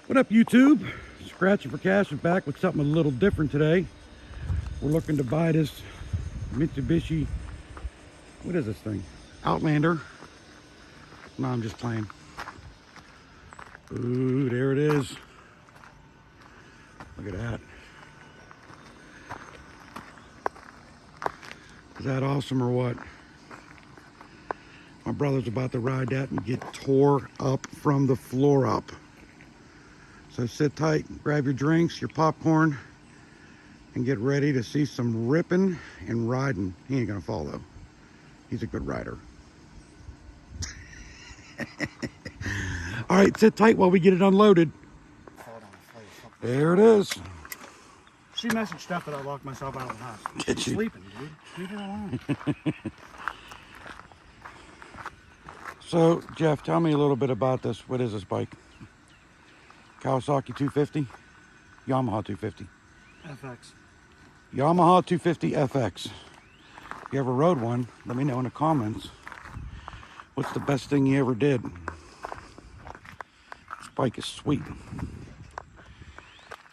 What up, YouTube? Scratching for Cash is back with something a little different today. We're looking to buy this Mitsubishi, what is this thing? Outlander. No, I'm just playing. Ooh, there it is. Look at that. Is that awesome or what? My brother's about to ride that and get tore up from the floor up. So sit tight, grab your drinks, your popcorn, and get ready to see some ripping and riding. He ain't gonna fall though. He's a good rider. All right, sit tight while we get it unloaded. There it is. She messaged Steph that I locked myself out of the house. Did she? Sleeping, dude. Leave her alone. So, Jeff, tell me a little bit about this. What is this bike? Kawasaki 250? Yamaha 250. FX. Yamaha 250 FX. If you ever rode one, let me know in the comments. What's the best thing you ever did? This bike is sweet.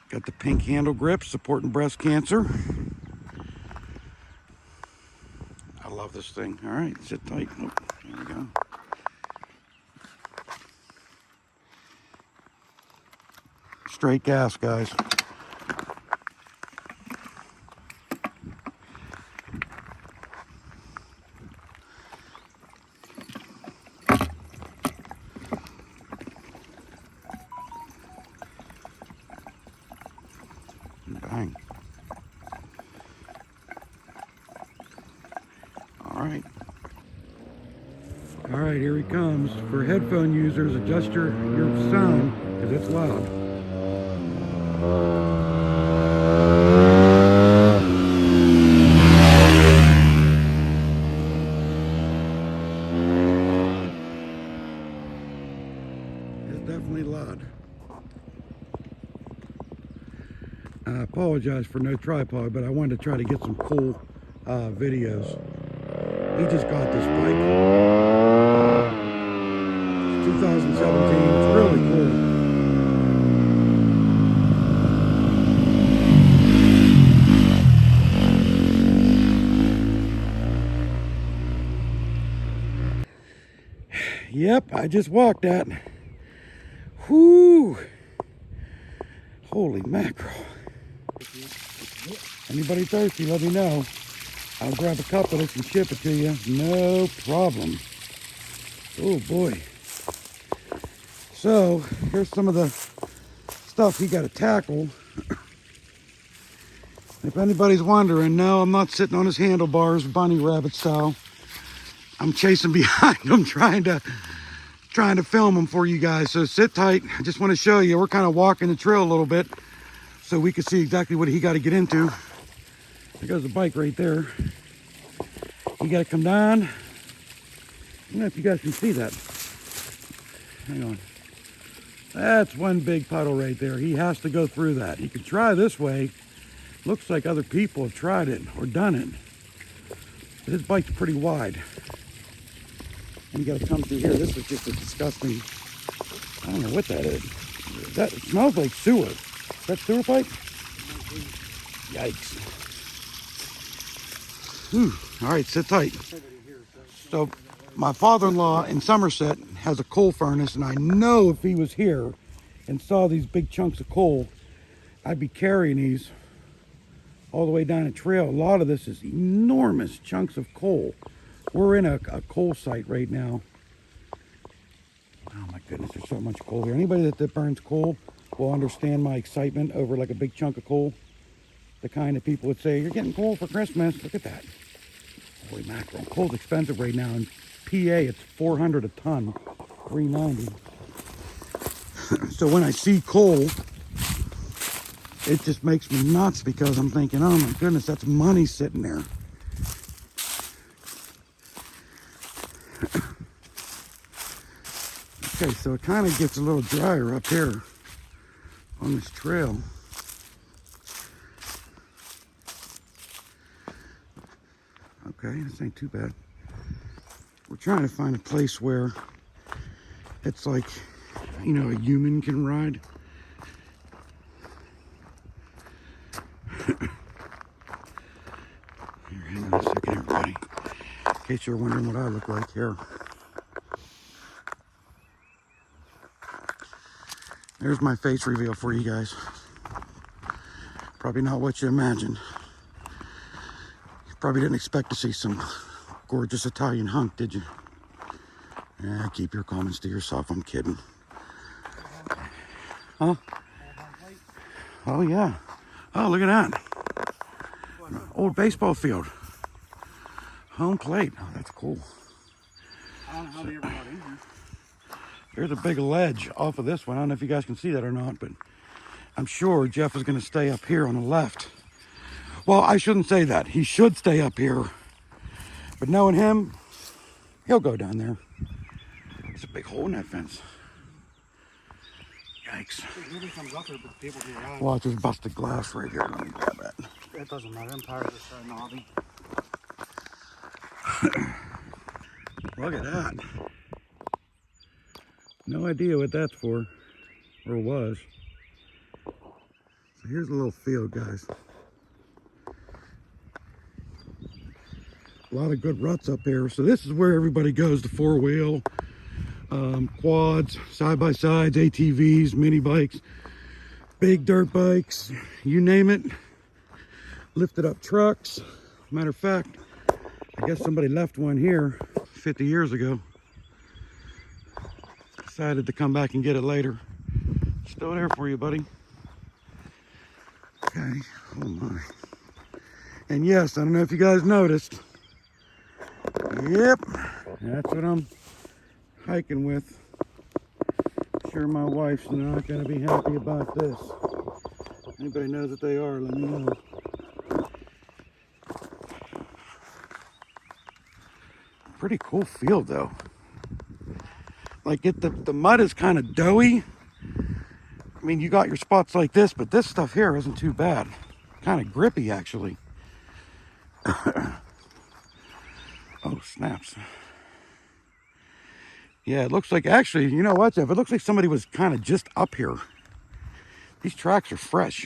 Got the pink handle grip, supporting breast cancer. I love this thing. All right, sit tight. Oh, there we go. Straight gas, guys. Bang. All right. All right, here he comes. For headphone users, adjust your sound because it's loud. It's definitely loud. I apologize for no tripod, but I wanted to try to get some cool videos. He just got this bike. It's 2017. It's really cool. Yep, I just walked that. Whoo! Holy mackerel. Anybody thirsty, let me know. I'll grab a cup of this and ship it to you. No problem. Oh boy. So, here's some of the stuff he got to tackle. If anybody's wondering, no, I'm not sitting on his handlebars, bunny rabbit style. I'm chasing behind him, trying to film him for you guys. So sit tight. I just want to show you. We're kind of walking the trail a little bit so we can see exactly what he got to get into. There goes the bike right there. You got to come down. I don't know if you guys can see that. Hang on. That's one big puddle right there. He has to go through that. He could try this way. Looks like other people have tried it or done it. But his bike's pretty wide. And you got to come through here. This is just a disgusting, I don't know what that is. That smells like sewer. Is that sewer pipe? Yikes. Whew. All right, sit tight. So my father-in-law in Somerset has a coal furnace, and I know if he was here and saw these big chunks of coal, I'd be carrying these all the way down a trail. A lot of this is enormous chunks of coal. We're in a coal site right now. Oh my goodness, there's so much coal here. Anybody that burns coal will understand my excitement over like a big chunk of coal. The kind of people would say, you're getting coal for Christmas. Look at that. Holy mackerel. Coal's expensive right now. In PA, it's $400 a ton, $390. So when I see coal, it just makes me nuts because I'm thinking, oh my goodness, that's money sitting there. Okay, so it kind of gets a little drier up here on this trail. Okay, this ain't too bad. We're trying to find a place where it's like, you know, a human can ride. Here, hang on a second, everybody. In case you're wondering what I look like here. There's my face reveal for you guys. Probably not what you imagined. You probably didn't expect to see some gorgeous Italian hunk, did you? Yeah, keep your comments to yourself. I'm kidding. Huh? Oh, yeah. Oh, look at that. Old baseball field. Home plate. Oh, that's cool. I don't know how they ever got in here. There's a big ledge off of this one. I don't know if you guys can see that or not, but I'm sure Jeff is going to stay up here on the left. Well, I shouldn't say that. He should stay up here. But knowing him, he'll go down there. There's a big hole in that fence. Yikes. Nobody comes up here, but people do that. Watch, there's busted glass right here. Let me grab that. It doesn't matter. Them tires are so knobby. Look at that. No idea what that's for, or was. So here's a little field, guys. A lot of good ruts up here. So this is where everybody goes to four-wheel, quads, side-by-sides, ATVs, mini bikes, big dirt bikes, you name it. Lifted up trucks. Matter of fact, I guess somebody left one here 50 years ago. Decided to come back and get it later. Still there for you, buddy. Okay, oh my. And yes, I don't know if you guys noticed. Yep, that's what I'm hiking with. Sure my wife's not gonna be happy about this. Anybody knows what they are, let me know. Pretty cool field though. Like the mud is kind of doughy. I mean, you got your spots like this, but this stuff here isn't too bad. Kind of grippy, actually. Oh, snaps. Yeah, it looks like, actually, you know what, Jeff? It looks like somebody was kind of just up here. These tracks are fresh.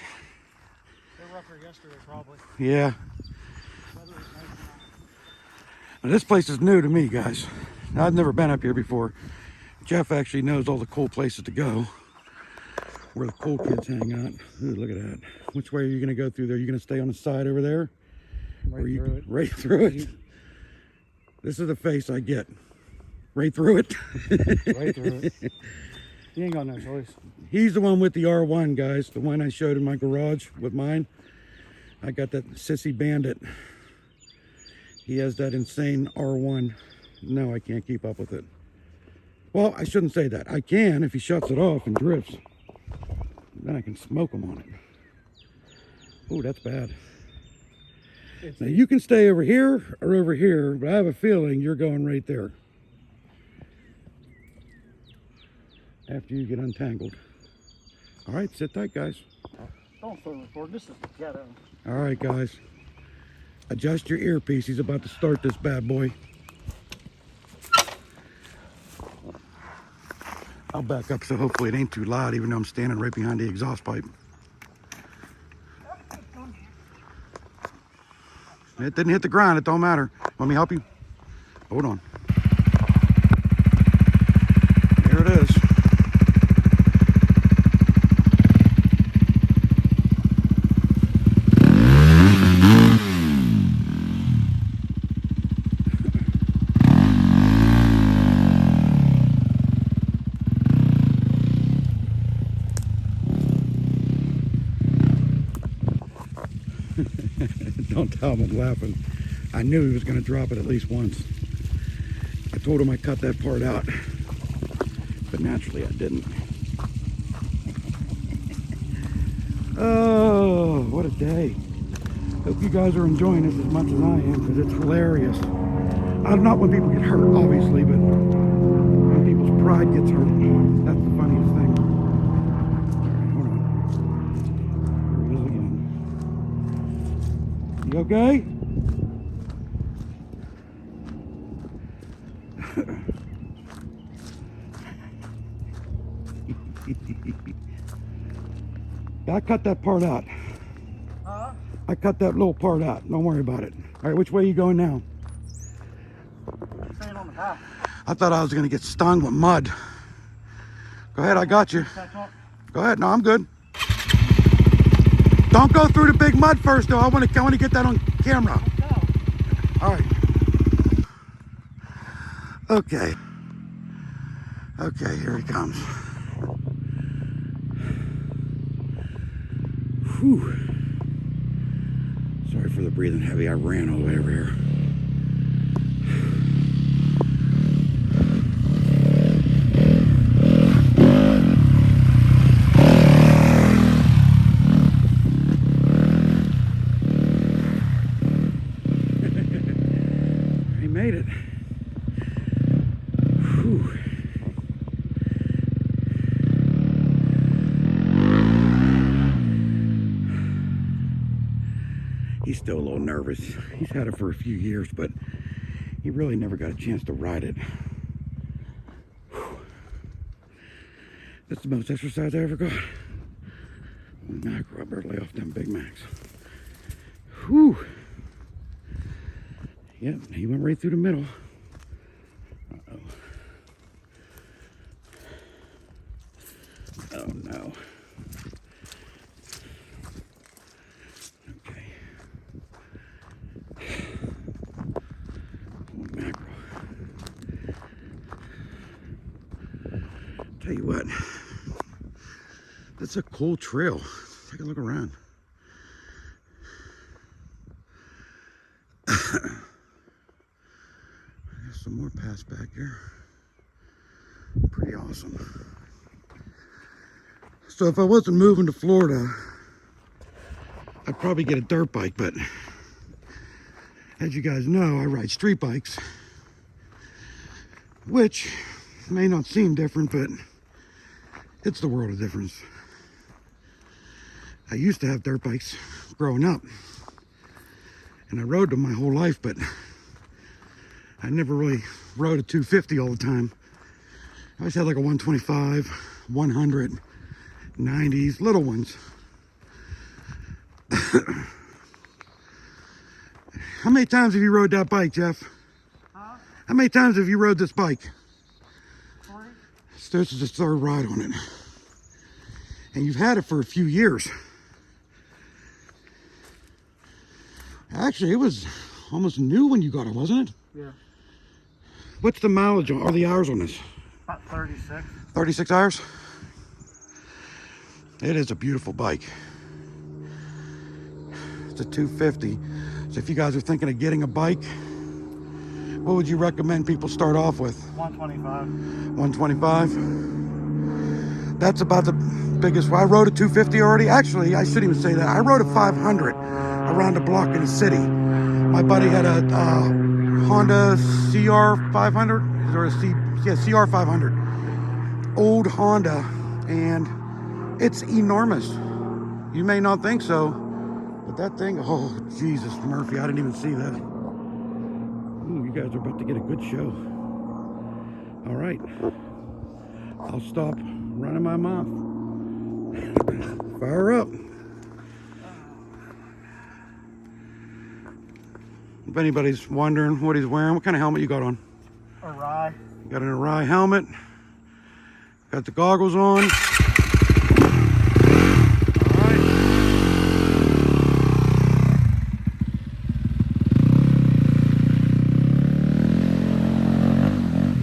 They were up here yesterday, probably. Yeah. Now, this place is new to me, guys. I've never been up here before. Jeff actually knows all the cool places to go, where the cool kids hang out. Ooh, look at that. Which way are you going to go through there? Are you going to stay on the side over there? Right through it. Right through it? This is the face I get. Right through it? Right through it. You ain't got no choice. He's the one with the R1, guys. The one I showed in my garage with mine. I got that Sissy Bandit. He has that insane R1. No, I can't keep up with it. Well, I shouldn't say that. I can if he shuts it off and drifts. Then I can smoke him on it. Oh, that's bad. Now you can stay over here or over here, but I have a feeling you're going right there. After you get untangled. All right, sit tight, guys. Don't phone record. This is the ghetto. All right, guys. Adjust your earpiece. He's about to start this bad boy. I'll back up so hopefully it ain't too loud, even though I'm standing right behind the exhaust pipe. It didn't hit the ground. It don't matter. Want me to help you? Hold on. There it is. Don't tell him I'm laughing. I knew he was going to drop it at least once. I told him I cut that part out, but naturally I didn't. Oh, what a day. Hope you guys are enjoying this as much as I am, because it's hilarious. I'm not when people get hurt, obviously, but when people's pride gets hurt, that's the funniest thing. All right, hold on. Here he is again. You okay? I cut that part out. Huh? I cut that little part out. Don't worry about it. All right, which way are you going now? Staying on the path. I thought I was going to get stung with mud. Go ahead, I got you. Go ahead. No, I'm good. Don't go through the big mud first, though. I want to get that on camera. All right. Okay. Okay, here he comes. Whew. Sorry for the breathing heavy. I ran all the way over here. He made it. Whew. He's still a little nervous. He's had it for a few years, but he really never got a chance to ride it. Whew. That's the most exercise I ever got. I better lay off them Big Macs. Whew. Yep, he went right through the middle. Uh-oh. Oh no. Okay. Holy mackerel. Tell you what, that's a cool trail. Take a look around. There's some more paths back here. Pretty awesome. So if I wasn't moving to Florida, I'd probably get a dirt bike, but as you guys know, I ride street bikes, which may not seem different, but it's the world of difference. I used to have dirt bikes growing up, and I rode them my whole life, but I never really rode a 250 all the time. I always had like a 125, 100, 90s, little ones. How many times have you rode that bike, Jeff? Huh? How many times have you rode this bike? 3. So this is the third ride on it. And you've had it for a few years. Actually, it was almost new when you got it, wasn't it? Yeah. What's the mileage or the hours on this? About 36. 36 hours? It is a beautiful bike. It's a 250. So if you guys are thinking of getting a bike, what would you recommend people start off with? 125. 125? That's about the biggest. I rode a 250 already. Actually, I shouldn't even say that. I rode a 500 around the block in the city. My buddy had a Honda CR500 or a CR500. Old Honda, and it's enormous. You may not think so, but that thing, oh Jesus, Murphy, I didn't even see that. Ooh, you guys are about to get a good show. All right, I'll stop running my mouth. Fire up. If anybody's wondering what he's wearing, what kind of helmet you got on? A rye. You got an Arai helmet. Got the goggles on. Alright.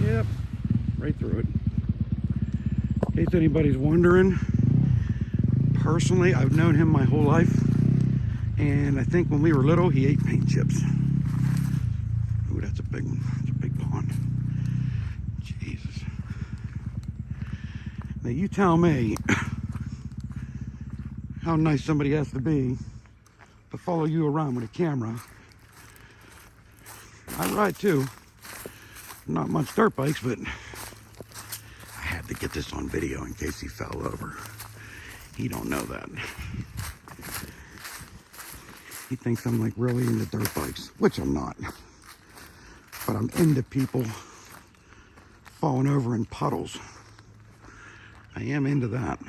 Yep, right through it. In case anybody's wondering, personally, I've known him my whole life. And I think when we were little, he ate paint chips. Ooh, that's a big one. That's a big pond. Jesus. Now you tell me how nice somebody has to be to follow you around with a camera. I ride too. Not much dirt bikes, but I had to get this on video in case he fell over. He don't know that. He thinks I'm like really into dirt bikes, which I'm not. But I'm into people falling over in puddles. I am into that.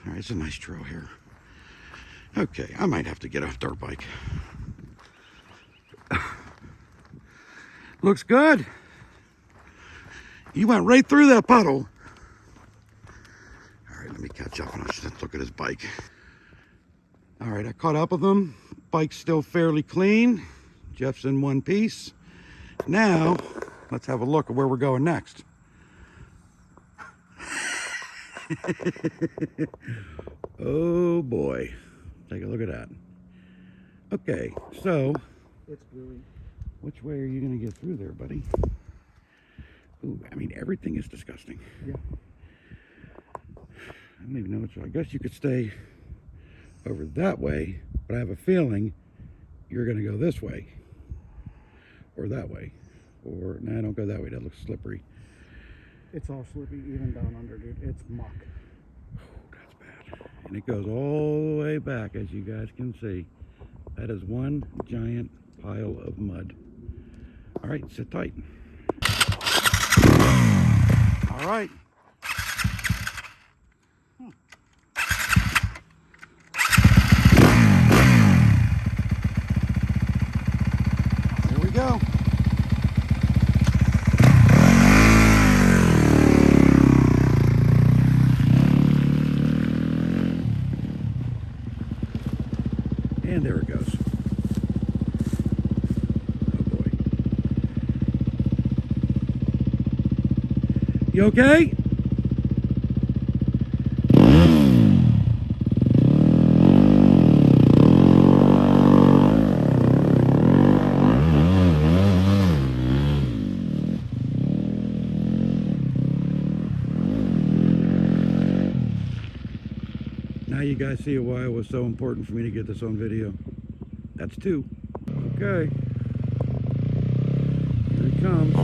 All right, it's a nice trail here. Okay, I might have to get a dirt bike. Looks good. You went right through that puddle. All right, let me catch up and I'll just look at his bike. All right, I caught up with him. Bike's still fairly clean. Jeff's in one piece. Now, let's have a look at where we're going next. Oh boy, take a look at that. Okay, so It's gluey. which way are you gonna get through there, buddy? Ooh, I mean, everything is disgusting. Yeah. I don't even know which way. I guess you could stay over that way, but I have a feeling you're gonna go this way. Or that way. Or, no, don't go that way, that looks slippery. It's all slippy, even down under, dude. It's muck. Oh, that's bad. And it goes all the way back, as you guys can see. That is one giant pile of mud. All right, sit tight. All right. Here we go. And there it goes. Oh boy. You okay? Now you guys see why it was so important for me to get this on video. That's two. Okay. Here it comes.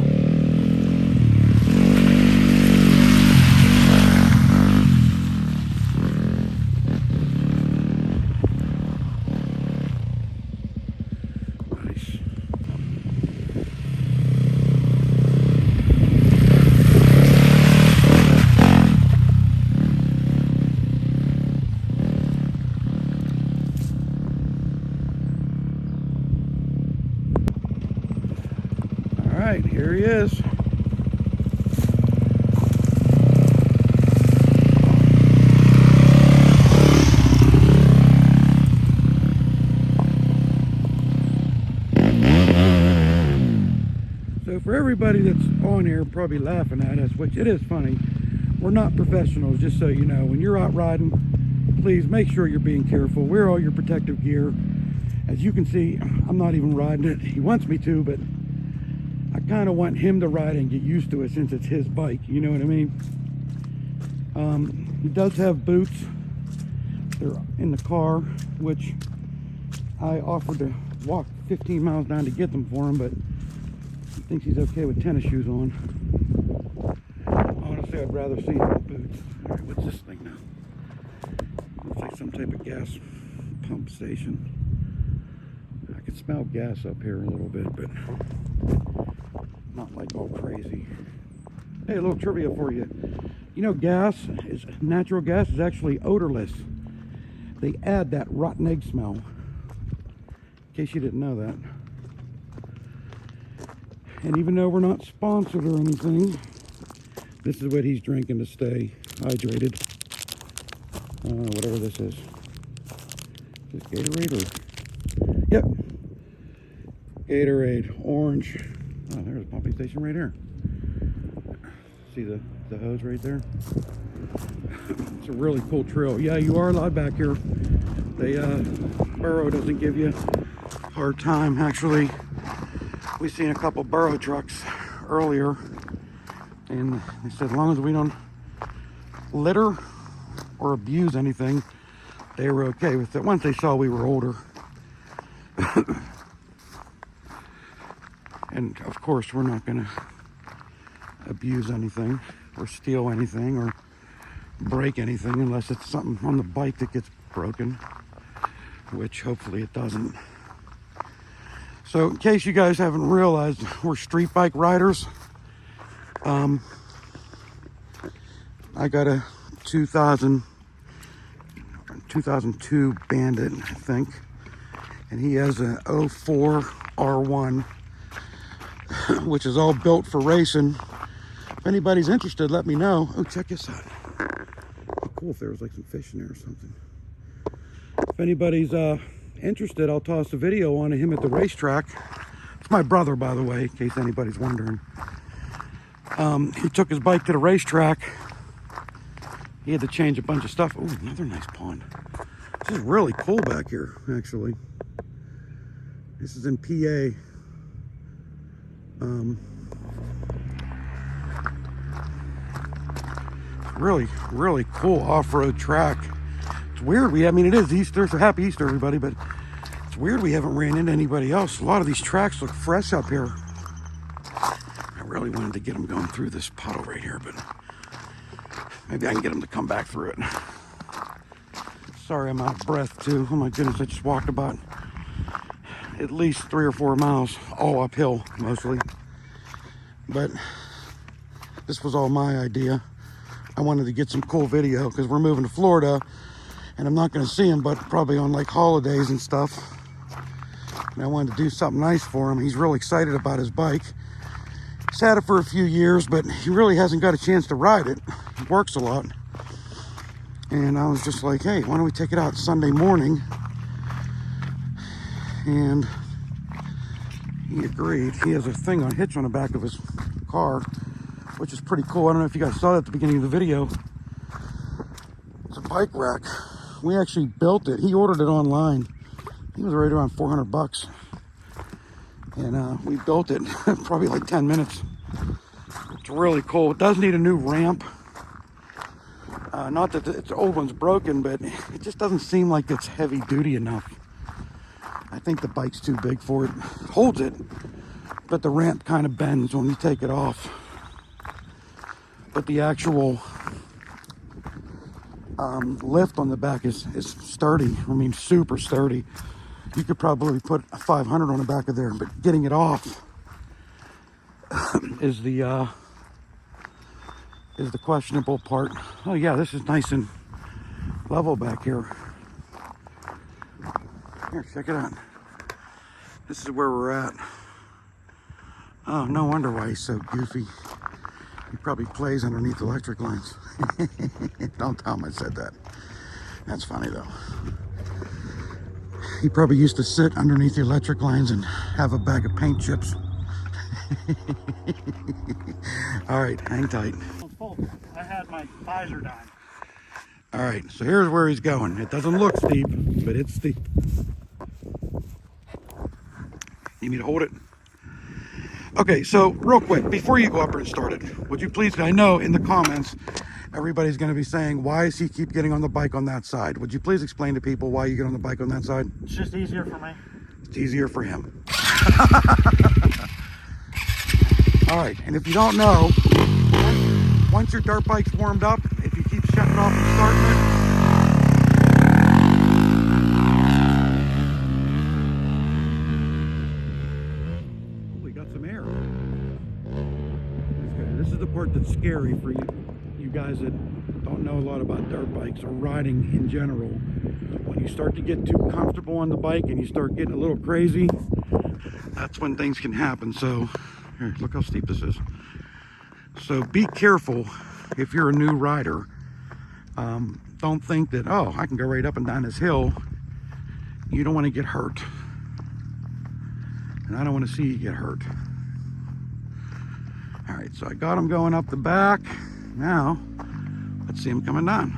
Nice. All right, here he is. So for everybody that's on here probably laughing at us, which it is funny, we're not professionals, just so you know. When you're out riding, please make sure you're being careful. Wear all your protective gear. As you can see, I'm not even riding it. He wants me to, but I kind of want him to ride and get used to it since it's his bike. You know what I mean? He does have boots. They're in the car, which I offered to walk 15 miles down to get them for him, but he thinks he's okay with tennis shoes on. Honestly, I'd rather see him with boots. All right, what's this thing now? Looks like some type of gas pump station. I can smell gas up here a little bit, but not like all crazy. Hey, a little trivia for you. You know, natural gas is actually odorless. They add that rotten egg smell. In case you didn't know that. And even though we're not sponsored or anything, this is what he's drinking to stay hydrated. Whatever this is. Is this Gatorade or? Yep. Gatorade, orange. Oh, there's a pumping station right here. See the hose right there? It's a really cool trail. Yeah, you are allowed back here. They, Burro doesn't give you a hard time. Actually, we seen a couple Burro trucks earlier, and they said as long as we don't litter or abuse anything, they were okay with it once they saw we were older. And of course, we're not going to abuse anything or steal anything or break anything unless it's something on the bike that gets broken, which hopefully it doesn't. So in case you guys haven't realized, we're street bike riders. I got a 2002 Bandit, I think. And he has an 04 R1, which is all built for racing. If anybody's interested, let me know. Oh, check this out. Cool if there was like some fish in there or something. If anybody's interested, I'll toss a video on him at the racetrack. It's my brother, by the way, in case anybody's wondering. He took his bike to the racetrack. He had to change a bunch of stuff. Oh, another nice pond. This is really cool back here, actually. This is in PA. Really cool off-road track. It's weird. I mean, it is Easter, so happy Easter, everybody, but it's weird we haven't ran into anybody else. A lot of these tracks look fresh up here. I really wanted to get them going through this puddle right here, but maybe I can get them to come back through it. Sorry, I'm out of breath, too. Oh, my goodness, I just walked about at least 3 or 4 miles, all uphill, mostly. But this was all my idea. I wanted to get some cool video because we're moving to Florida and I'm not going to see him but probably on like holidays and stuff. And I wanted to do something nice for him. He's really excited about his bike. He's had it for a few years, but he really hasn't got a chance to ride it. He works a lot. And I was just like, hey, why don't we take it out Sunday morning? And he agreed. He has a thing on hitch on the back of his car, which is pretty cool. I don't know if you guys saw that at the beginning of the video. It's a bike rack. We actually built it. He ordered it online. He was right around 400 bucks. And we built it probably like 10 minutes. It's really cool. It does need a new ramp. Not that the old one's broken, but it just doesn't seem like it's heavy duty enough. I think the bike's too big for it. It holds it, but the ramp kind of bends when you take it off. But the actual lift on the back is sturdy. I mean, super sturdy. You could probably put a 500 on the back of there, but getting it off is the questionable part. Oh yeah, this is nice and level back here. Here, check it out. This is where we're at. Oh, no wonder why he's so goofy. He probably plays underneath electric lines. Don't tell him I said that. That's funny though. He probably used to sit underneath the electric lines and have a bag of paint chips. All right, hang tight. I had my visor down. All right, so here's where he's going. It doesn't look steep, but it's steep. You need to hold it. Okay, so real quick, before you go up and start it, would you please, I know in the comments, everybody's going to be saying, why does he keep getting on the bike on that side? Would you please explain to people why you get on the bike on that side? It's just easier for me. It's easier for him. All right, and if you don't know, once your dirt bike's warmed up, if you keep shutting off and starting it, this is the part that's scary for you guys that don't know a lot about dirt bikes or riding in general. When you start to get too comfortable on the bike and you start getting a little crazy, that's when things can happen. So here, look how steep this is. So be careful if you're a new rider. Don't think that, oh, I can go right up and down this hill. You don't want to get hurt. And I don't want to see you get hurt. All right, so I got him going up the back. Now, let's see him coming down.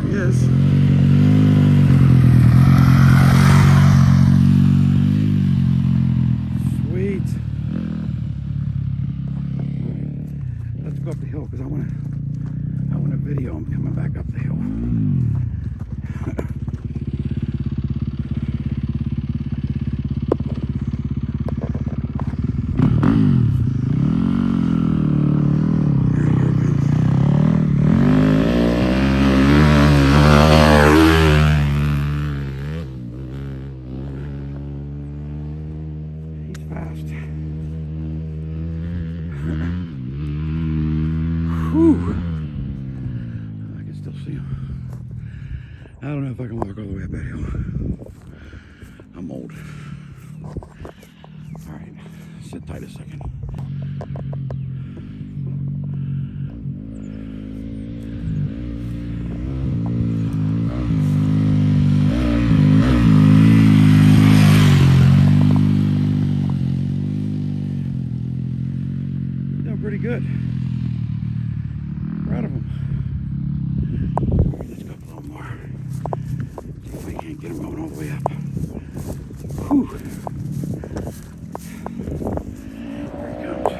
There he is. Sweet. All right, let's go up the hill because I want to video him coming back up the hill. Whew. don't know if I can walk all the way up that hill. I'm old. All right, sit tight a second. Pretty good. Proud of him. Let's go a little more. See if we can't get him going all the way up. Whew. There he comes.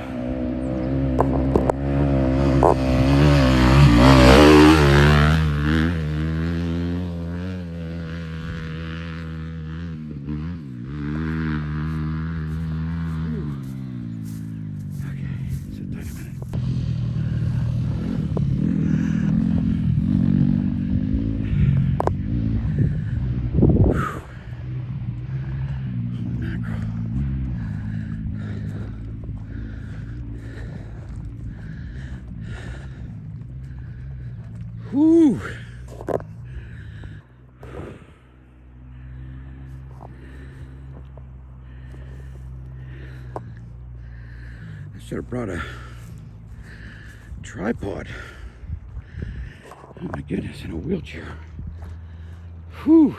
Okay, sit tight a minute. Whew. I should have brought a tripod. Oh my goodness, in a wheelchair. Whew.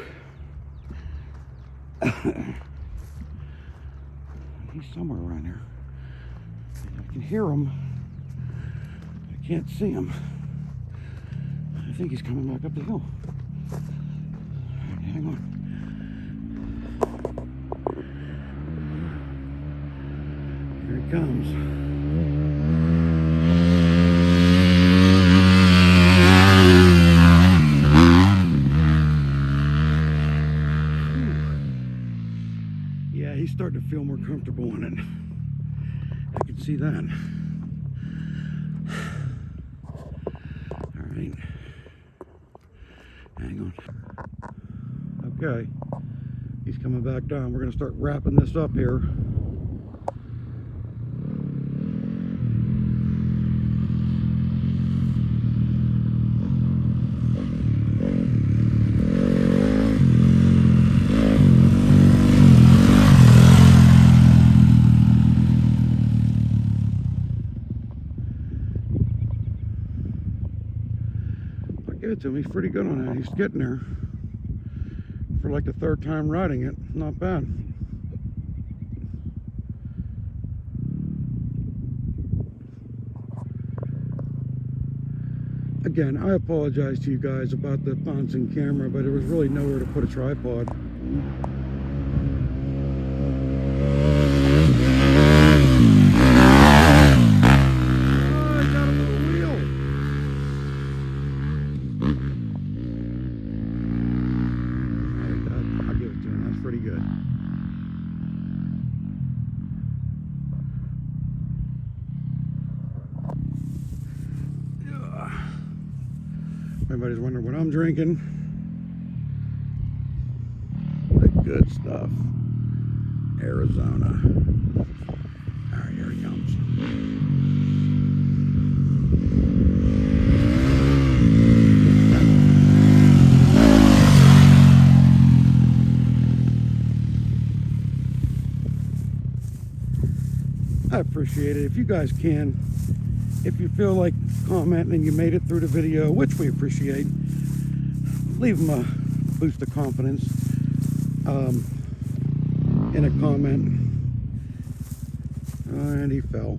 He's somewhere around here. I can hear him. I can't see him. I think he's coming back up the hill. Right, hang on. Here he comes. Yeah, he's starting to feel more comfortable in it. I can see that. All right. Hang on. Okay. He's coming back down. We're going to start wrapping this up here. Give it to him. He's pretty good on that. He's getting there. For like the third time riding it, not bad. Again, I apologize to you guys about the bouncing camera, but there was really nowhere to put a tripod. Everybody's wondering what I'm drinking. The good stuff. Arizona. Alright, here he comes. I appreciate it. If you guys can, if you feel like commenting and you made it through the video, which we appreciate, leave them a boost of confidence in a comment. And he fell.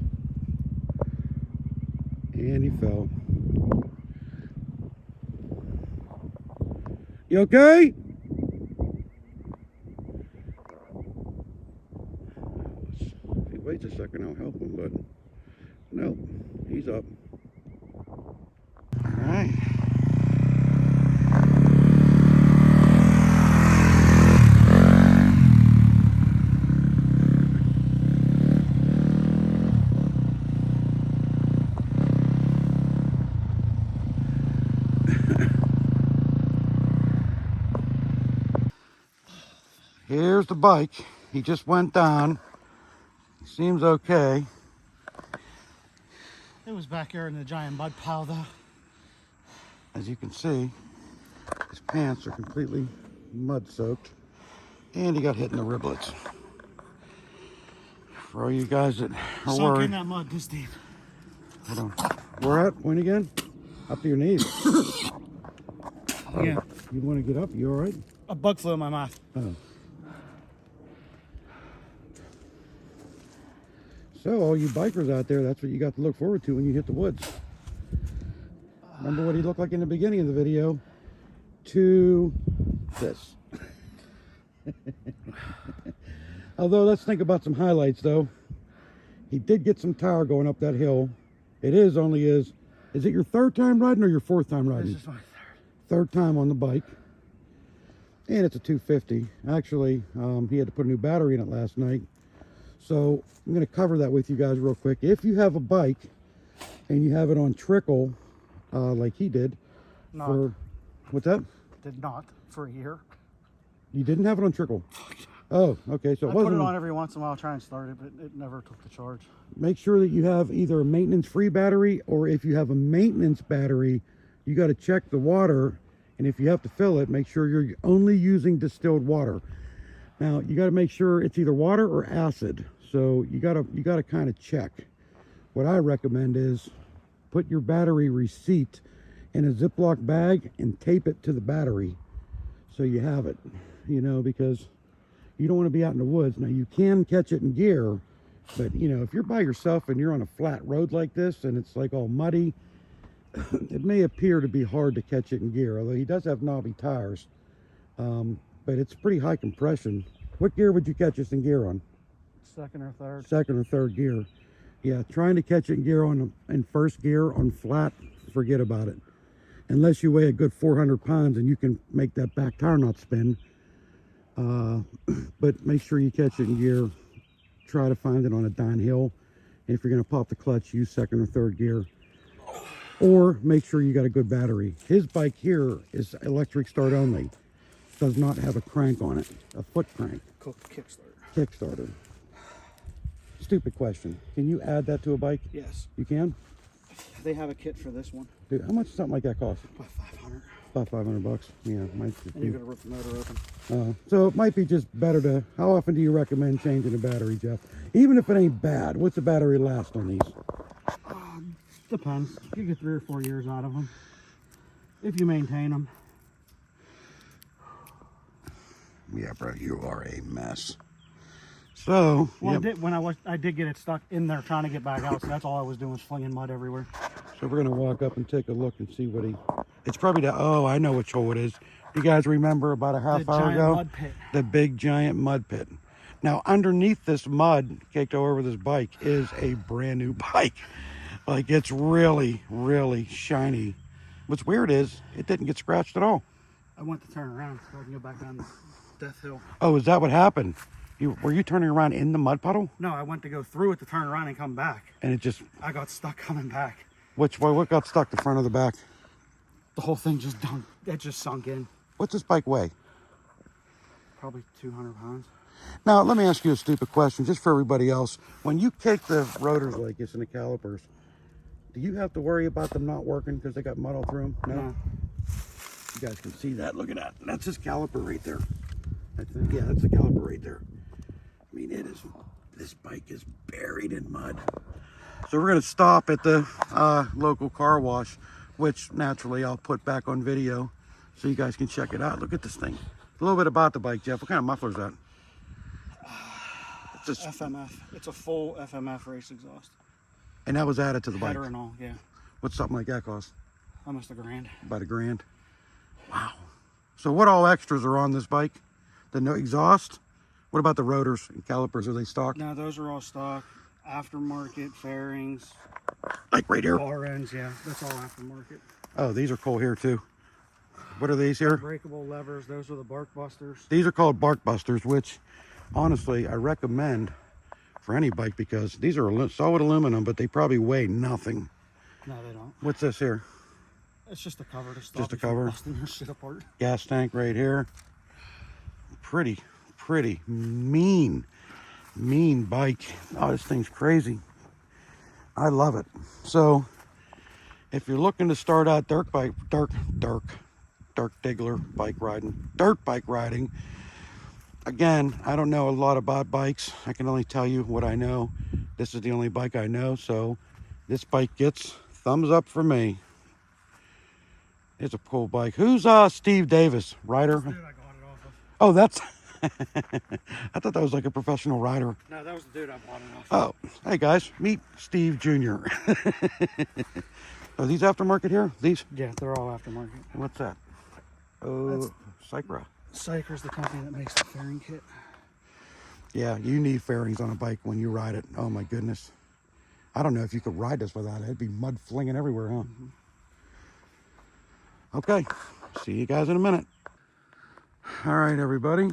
And he fell. You okay? If he waits a second, I'll help him, but nope, he's up. All right. Here's the bike. He just went down. He seems okay. It was back here in the giant mud pile, though. As you can see, His pants are completely mud soaked. And he got hit in the riblets. For all you guys that are Sunk worried. in that mud this deep. Hold on. Where at? Point again? Up to your knees. Yeah. You want to get up? You all right? A bug flew in my mouth. Oh. So, all you bikers out there, that's what you got to look forward to when you hit the woods. Remember what he looked like in the beginning of the video? To this. Although, let's think about some highlights, though. He did get some tire going up that hill. It is it your third time riding or your fourth time riding? This is my Third time on the bike. And it's a 250. Actually, he had to put a new battery in it last night. So I'm going to cover that with you guys real quick. If you have a bike and you have it on trickle, like he did, what's that? Did not for a year. You didn't have it on trickle? Oh, okay. So I put it on every once in a while, try and start it, but it never took the charge. Make sure that you have either a maintenance-free battery, or if you have a maintenance battery, you got to check the water, and if you have to fill it, make sure you're only using distilled water. Now, you got to make sure it's either water or acid. So you got to kind of check. What I recommend is put your battery receipt in a Ziploc bag and tape it to the battery so you have it, because you don't want to be out in the woods. Now, you can catch it in gear, but if you're by yourself and you're on a flat road like this and it's like all muddy, it may appear to be hard to catch it in gear, although he does have knobby tires. But it's pretty high compression. What gear would you catch this in gear on? Second or third. Second or third gear. Yeah, trying to catch it in gear in first gear on flat, forget about it. Unless you weigh a good 400 pounds and you can make that back tire not spin. But make sure you catch it in gear. Try to find it on a downhill. And if you're going to pop the clutch, use second or third gear. Or make sure you got a good battery. His bike here is electric start only. Does not have a crank on it, a foot crank. Kickstarter. Kickstarter. Stupid question. Can you add that to a bike? Yes. You can? They have a kit for this one. Dude, how much does something like that cost? About 500. About 500 bucks. Yeah, might And you're gonna rip the motor open. so it might be just better to. How often do you recommend changing a battery, Jeff? Even if it ain't bad, what's the battery last on these? Depends. You get 3 or 4 years out of them if you maintain them. Yeah, bro, you are a mess. So, Well, yep. I did get it stuck in there trying to get back out, so that's all I was doing was flinging mud everywhere. So we're gonna walk up and take a look and see what it's probably I know which hole it is. You guys remember about a half hour ago? Mud pit. The big giant mud pit. Now underneath this mud caked all over this bike is a brand new bike. Like, it's really, really shiny. What's weird is it didn't get scratched at all. I went to turn around so I can go back down the Death Hill. Oh, is that what happened? Were you turning around in the mud puddle? No, I went to go through it to turn around and come back. And it just... I got stuck coming back. What got stuck, the front or the back? The whole thing just dunked. It just sunk in. What's this bike weigh? Probably 200 pounds. Now, let me ask you a stupid question, just for everybody else. When you kick the rotors like this and the calipers, do you have to worry about them not working because they got mud all through them? No. You guys can see that. Look at that. That's his caliper right there. That's the caliper right there. I mean, this bike is buried in mud. So we're going to stop at the local car wash, which naturally I'll put back on video so you guys can check it out. Look at this thing. A little bit about the bike, Jeff. What kind of muffler is that? It's FMF. It's a full FMF race exhaust. And that was added to the bike? Header and all, yeah. What's something like that cost? Almost $1,000. About $1,000. Wow. So what all extras are on this bike? The no exhaust? What about the rotors and calipers? Are they stock? No, those are all stock. Aftermarket, fairings. Like right here? Bar ends, yeah. That's all aftermarket. Oh, these are cool here too. What are these here? Breakable levers. Those are the bark busters. These are called bark busters, which honestly I recommend for any bike because these are solid aluminum, but they probably weigh nothing. No, they don't. What's this here? It's just a cover to stop. Just a cover. Busting your shit apart. Gas tank right here. Pretty mean bike. Oh, this thing's crazy. I love it. So if you're looking to start out dirt Dirk Diggler bike riding, dirt bike riding. Again, I don't know a lot about bikes. I can only tell you what I know. This is the only bike I know, so this bike gets thumbs up for me. It's a cool bike. Who's Steve Davis, rider? Dude, I got it off of. Oh, that's I thought that was like a professional rider. No, that was the dude I bought it off of. Oh, hey guys, meet Steve Jr. Are these aftermarket here? These? Yeah, they're all aftermarket. What's that? Oh, That's- Cycra. Cycra's the company that makes the fairing kit. Yeah, you need fairings on a bike when you ride it. Oh my goodness. I don't know if you could ride this without it. It'd be mud flinging everywhere, huh? Okay, see you guys in a minute. All right, everybody.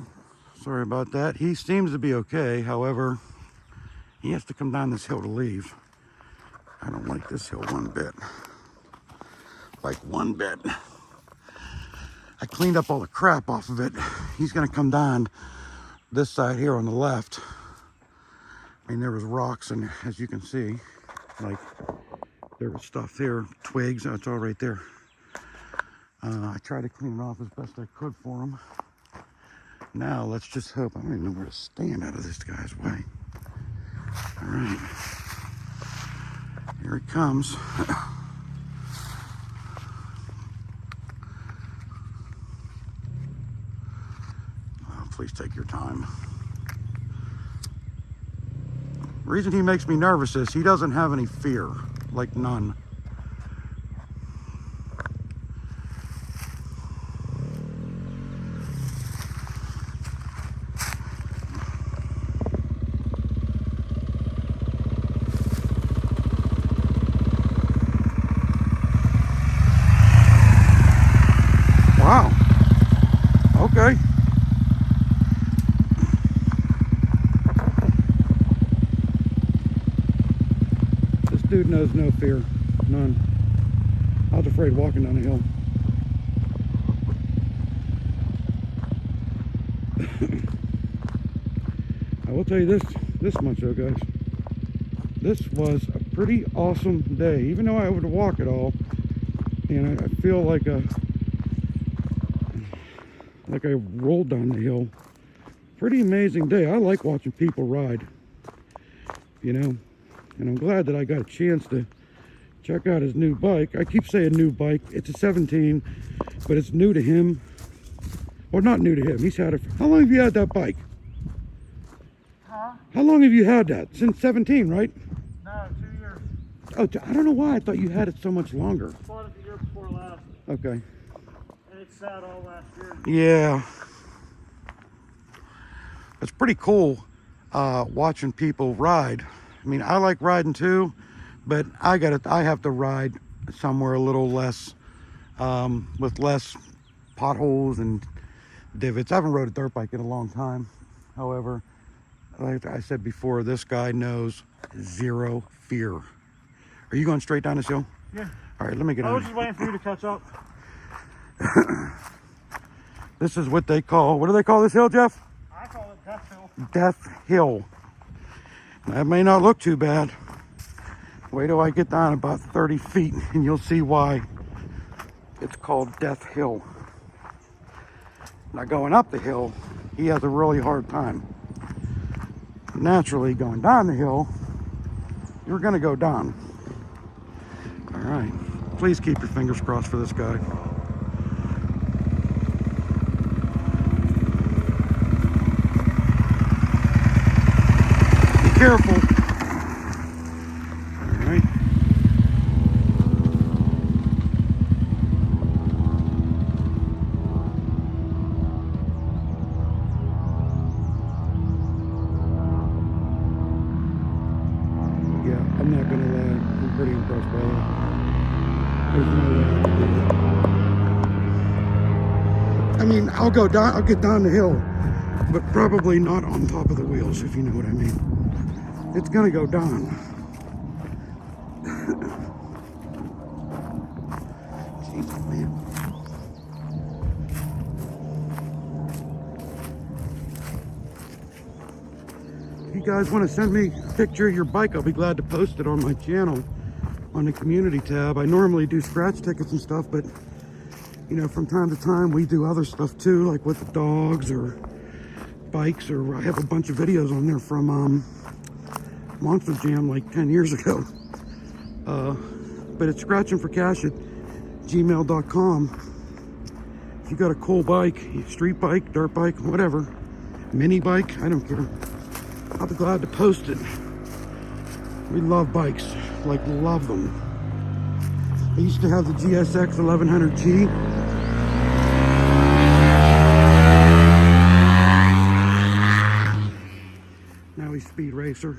Sorry about that. He seems to be okay. However, he has to come down this hill to leave. I don't like this hill one bit. Like one bit. I cleaned up all the crap off of it. He's gonna come down this side here on the left. I mean, there was rocks, and as you can see, like there was stuff there, twigs, it's all right there. I tried to clean it off as best I could for him. Now let's just hope, I don't even know where to stand out of this guy's way. All right, here it comes. Oh, please take your time. The reason he makes me nervous is he doesn't have any fear, like none. Wow. Okay. This dude knows no fear. None. I was afraid walking down the hill. I will tell you this much though, guys. This was a pretty awesome day. Even though I would walk it all, and I feel like I rolled down the hill. Pretty amazing day. I like watching people ride, you know, and I'm glad that I got a chance to check out his new bike. I keep saying new bike. It's a 17, but it's new to him. Or not new to him. He's had it. How long have you had that bike? Huh? How long have you had that? Since 17, right? No, 2 years. Oh, I don't know why I thought you had it so much longer. I bought it the year before last. Okay. And it sat all last year. Yeah. It's pretty cool watching people ride. I mean, I like riding too, but I have to ride somewhere a little less, with less potholes and divots. I haven't rode a dirt bike in a long time. However, like I said before, this guy knows zero fear. Are you going straight down this hill? Yeah. All right, let me get I on. was just waiting for you to catch up. This is what they call, what do they call this hill, Jeff? I call it Death Hill. Death Hill. That may not look too bad. Wait till I get down about 30 feet and you'll see why it's called Death Hill. Now going up the hill, he has a really hard time. Naturally, going down the hill, you're gonna go down. All right, please keep your fingers crossed for this guy. Be careful. All right. Yeah, I'm not gonna lie. I'm pretty impressed by that. There's no way I can do that. I mean, I'll go down. I'll get down the hill, but probably not on top of the wheels, if you know what I mean. It's gonna go down. Jeez, man. If you guys want to send me a picture of your bike, I'll be glad to post it on my channel on the community tab. I normally do scratch tickets and stuff, but You know, from time to time, we do other stuff too, like with the dogs or bikes, or I have a bunch of videos on there from Monster Jam like 10 years ago. But it's scratchingforcash@gmail.com. If you got a cool bike, street bike, dirt bike, whatever, mini bike, I don't care, I'll be glad to post it. We love bikes, like love them. I used to have the GSX 1100G. Now he's Speed Racer.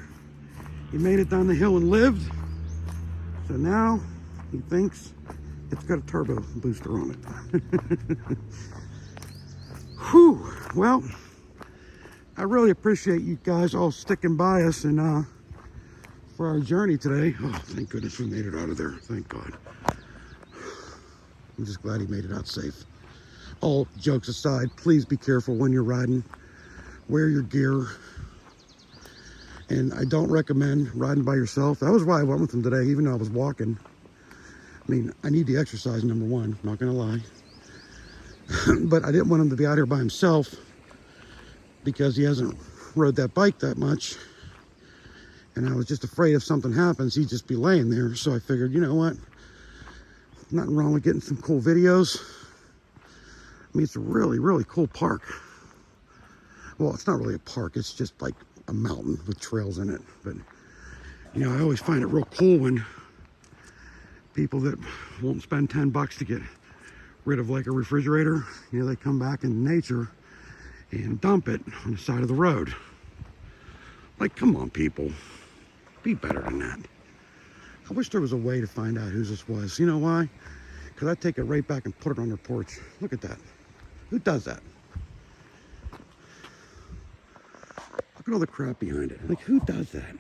He made it down the hill and lived. So now he thinks it's got a turbo booster on it. Whew. Well, I really appreciate you guys all sticking by us and for our journey today. Oh, thank goodness we made it out of there. Thank God. I'm just glad he made it out safe. All jokes aside, please be careful when you're riding. Wear your gear. And I don't recommend riding by yourself. That was why I went with him today, even though I was walking. I mean, I need the exercise, number one, not gonna lie. But I didn't want him to be out here by himself because he hasn't rode that bike that much. And I was just afraid if something happens, he'd just be laying there. So I figured, you know what? Nothing wrong with getting some cool videos. I mean, it's a really, really cool park. Well, it's not really a park. It's just like a mountain with trails in it. But, you know, I always find it real cool when people that won't spend 10 bucks to get rid of like a refrigerator, you know, they come back in nature and dump it on the side of the road. Like, come on, people. Be better than that. I wish there was a way to find out whose this was. You know why? Because I'd take it right back and put it on their porch. Look at that. Who does that? Look at all the crap behind it. Like, who does that?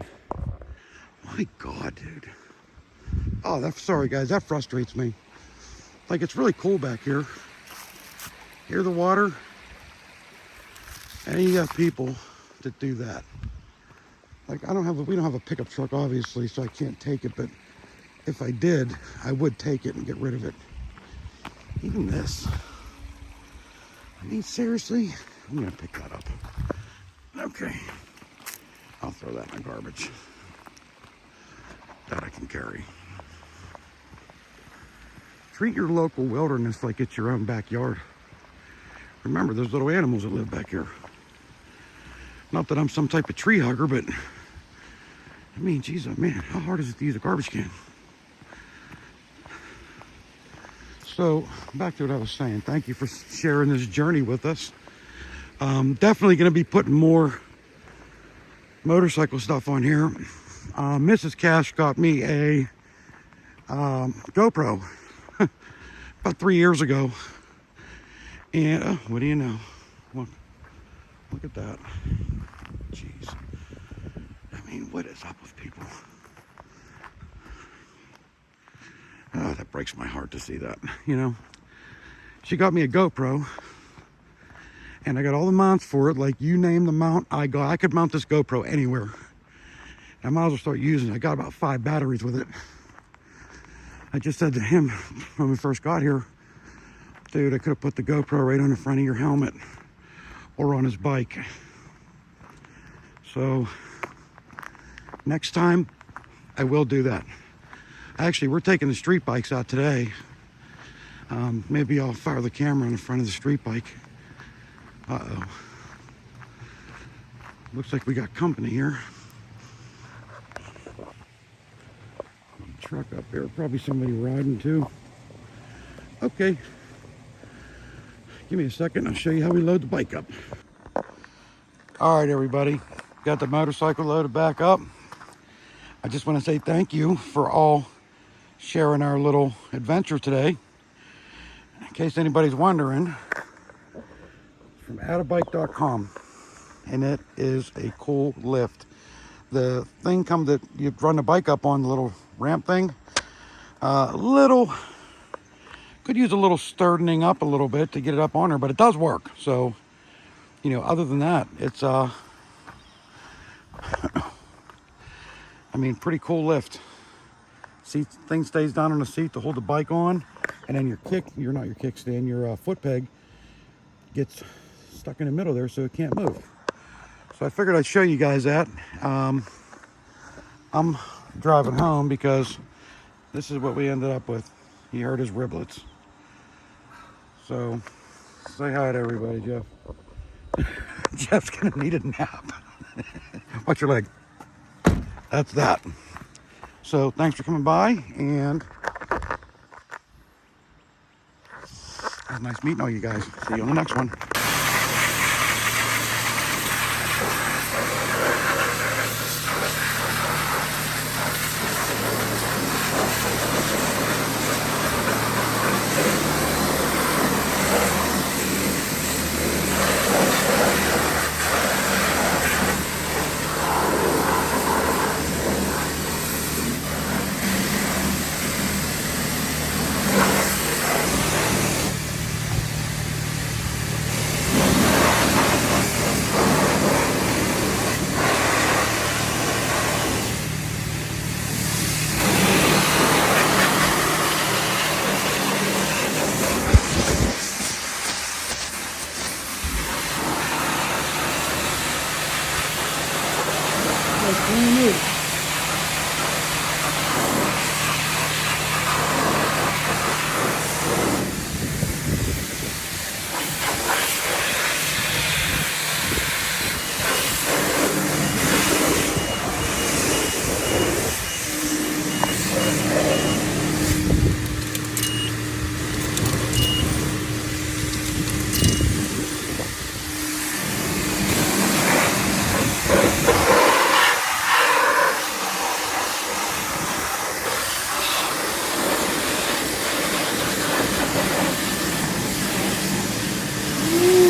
My God, dude. Oh, sorry, guys. That frustrates me. Like, it's really cool back here. Hear the water? And you got people that do that. Like, we don't have a pickup truck, obviously, so I can't take it, but if I did, I would take it and get rid of it. Even this. I mean, seriously? I'm gonna pick that up. Okay. I'll throw that in the garbage. That I can carry. Treat your local wilderness like it's your own backyard. Remember, there's little animals that live back here. Not that I'm some type of tree hugger, but I mean, geez, man, how hard is it to use a garbage can? So, back to what I was saying. Thank you for sharing this journey with us. Definitely going to be putting more motorcycle stuff on here. Mrs. Cash got me a GoPro about 3 years ago. And what do you know? Look at that. Jeez. I mean, what is up with people? Oh, that breaks my heart to see that, you know. She got me a GoPro, and I got all the mounts for it. Like, you name the mount, I could mount this GoPro anywhere. I might as well start using it. I got about 5 batteries with it. I just said to him when we first got here, dude, I could have put the GoPro right on the front of your helmet or on his bike. So next time I will do that. Actually, we're taking the street bikes out today. Maybe I'll fire the camera on the front of the street bike. Uh-oh. Looks like we got company here. Truck up there, probably somebody riding too. Okay. Give me a second, I'll show you how we load the bike up. All right, everybody. Got the motorcycle loaded back up. I just want to say thank you for all sharing our little adventure today. In case anybody's wondering, from adabike.com, and it is a cool lift. The thing that you run the bike up on, the little ramp thing, could use a little sturdening up a little bit to get it up on her, but it does work. So, you know, other than that, it's I mean, pretty cool lift. Thing stays down on the seat to hold the bike on. and then your not your kickstand, your foot peg gets stuck in the middle there, so it can't move. So I figured I'd show you guys that. I'm driving home because this is what we ended up with. He hurt his riblets. So say hi to everybody, Jeff. Jeff's gonna need a nap. Watch your leg. That's that. So thanks for coming by, and it was nice meeting all you guys. See you on the next one.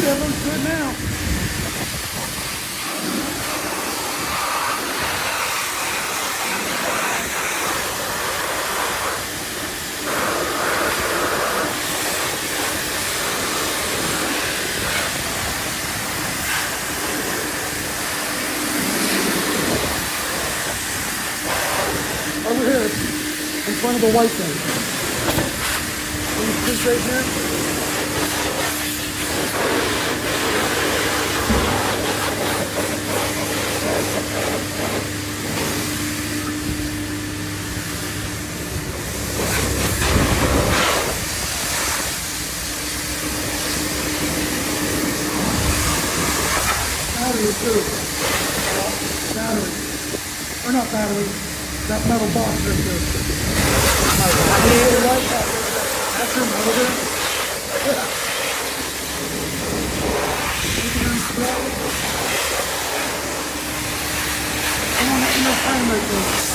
That looks good now. Over here, in front of the white thing. See this right here? Battery too. Battery. Or not battery. That metal box right there. That's your metal there? Yeah. You can unscrew it. I want to time right there.